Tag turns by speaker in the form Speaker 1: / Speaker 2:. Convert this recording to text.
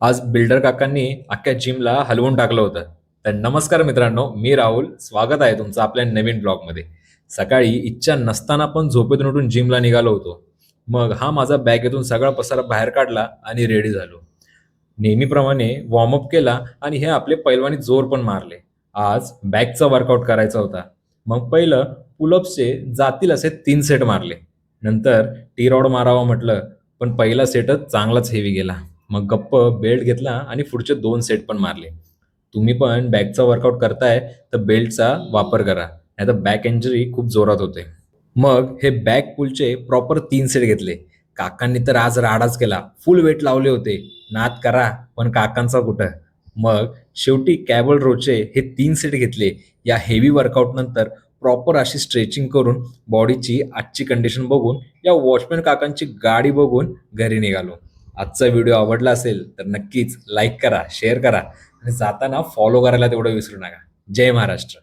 Speaker 1: आज बिल्डर काकांनी अख्ख्या जिमला हलवून टाकलं होतं. तर नमस्कार मित्रांनो, मी राहुल. स्वागत आहे तुमचं आपल्या नवीन ब्लॉगमध्ये. सकाळी इच्छा नसताना पण झोपेतून उठून जिमला निघालो होतो. मग हा माझा बॅगेतून सगळा पसारा बाहेर काढला आणि रेडी झालो. नेहमीप्रमाणे वॉर्मअप केला आणि हे आपले पैलवानी जोर पण मारले. आज बॅकचा वर्कआउट करायचा होता. मग पहिलं पुलअप्सचे जातील असे 3 सेट मारले. नंतर टी रॉड मारावा म्हटलं, पण पहिला सेटच चांगलाच हेवी गेला. मग गप्प बेल्ट घेतला आणि पुढचे 2 सेट पण मारले. तुम्ही पण बॅकचा वर्कआउट करताय तर बेल्टचा वापर करा. नाहीतर बॅक इंजुरी खूप जोरात होते. मग हे बॅक पुलचे प्रॉपर 3 सेट घेतले. काकांनी तर आज राडाच केला. फुल वेट लावले होते. नाद करा, पण काकांचा कुठं. मग शेवटी कॅबल रोचे हे 3 सेट घेतले. या हेवी वर्कआउट नंतर प्रॉपर अशी स्ट्रेचिंग करून बॉडीची आजची कंडिशन बघून या वॉचमॅन काकांची गाडी बघून घरी निघालो. आजचा व्हिडिओ आवडला असेल तर नक्कीच लाईक करा, शेअर करा आणि जाताना फॉलो करायला तेवढं विसरू नका. जय महाराष्ट्र.